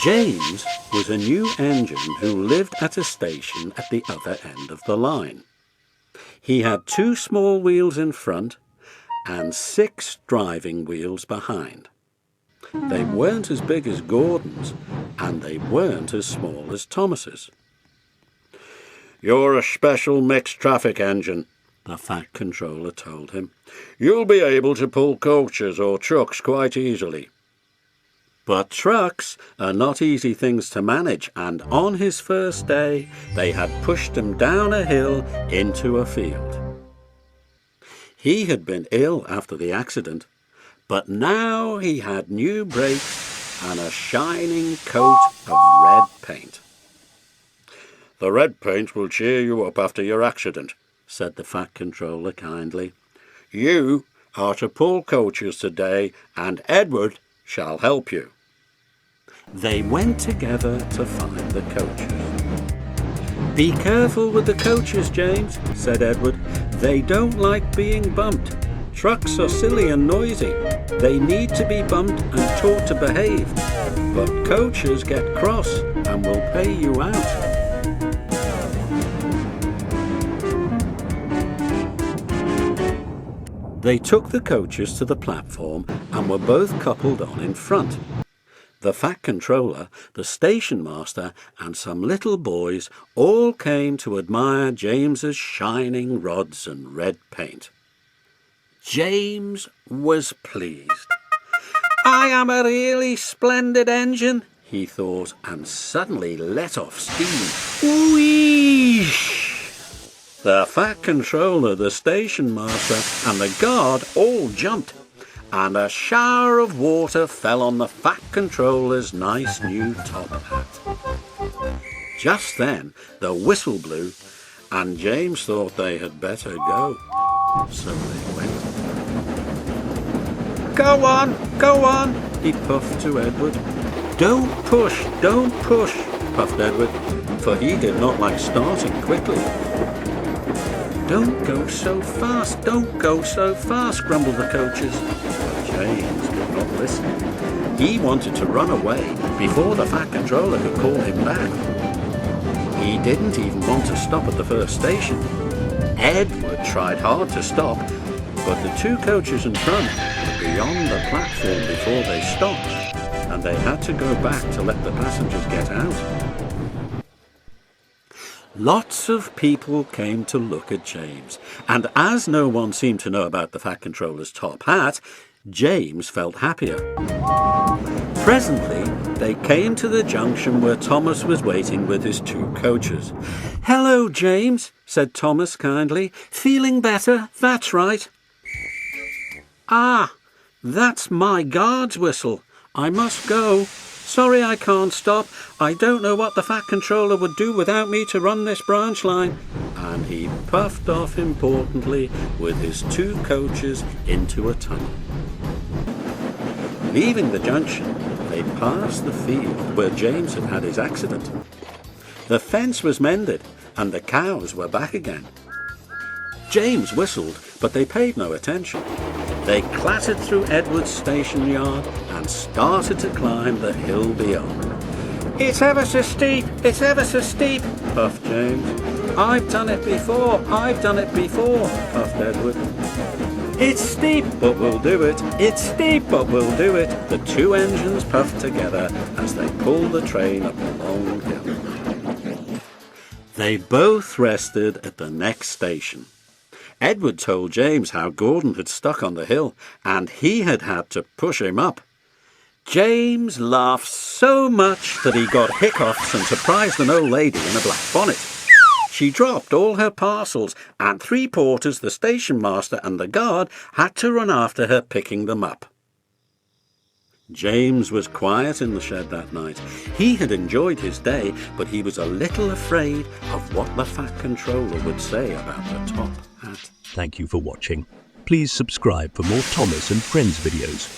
James was a new engine who lived at a station at the other end of the line. He had 2 small wheels in front and 6 driving wheels behind. They weren't as big as Gordon's, and they weren't as small as Thomas's. "You're a special mixed traffic engine," the Fat Controller told him. "You'll be able to pull coaches or trucks quite easily." But trucks are not easy things to manage, and on his first day they had pushed him down a hill into a field. He had been ill after the accident, but now he had new brakes and a shining coat of red paint. "The red paint will cheer you up after your accident," said the Fat Controller kindly. "You are to pull coaches today, and Edward shall help you." They went together to find the coaches. "Be careful with the coaches, James," said Edward. "They don't like being bumped. Trucks are silly and noisy. They need to be bumped and taught to behave. But coaches get cross and will pay you out." They took the coaches to the platform and were both coupled on in front. The Fat Controller, the station master, and some little boys all came to admire James's shining rods and red paint. James was pleased. "I am a really splendid engine," he thought, and suddenly let off steam. Whoosh! The Fat Controller, the station master, and the guard all jumped, and a shower of water fell on the Fat Controller's nice new top hat. Just then the whistle blew, and James thought they had better go. So they went. Go on," he puffed to Edward. Don't push," puffed Edward, for he did not like starting quickly. Don't go so fast, grumbled the coaches. But James did not listen. He wanted to run away before the Fat Controller could call him back. He didn't even want to stop at the first station. Edward tried hard to stop, but the 2 coaches in front were beyond the platform before they stopped, and they had to go back to let the passengers get out. Lots of people came to look at James, and as no one seemed to know about the Fat Controller's top hat, James felt happier. Presently, they came to the junction where Thomas was waiting with his 2 coaches. "Hello, James," said Thomas kindly. "Feeling better? That's right." "Ah, that's my guard's whistle. I must go. Sorry I can't stop. I don't know what the Fat Controller would do without me to run this branch line." And he puffed off importantly with his 2 coaches into a tunnel. Leaving the junction, they passed the field where James had had his accident. The fence was mended and the cows were back again. James whistled, but they paid no attention. They clattered through Edward's station yard and started to climb the hill beyond. "It's ever so steep, puffed James. I've done it before, puffed Edward. "It's steep, but we'll do it. The 2 engines puffed together as they pulled the train up a long hill. They both rested at the next station. Edward told James how Gordon had stuck on the hill, and he had had to push him up. James laughed so much that he got hiccoughs and surprised an old lady in a black bonnet. She dropped all her parcels, and 3 porters, the station master and the guard, had to run after her picking them up. James was quiet in the shed that night. He had enjoyed his day, but he was a little afraid of what the Fat Controller would say about the top hat. Thank you for watching. Please subscribe for more Thomas and Friends videos.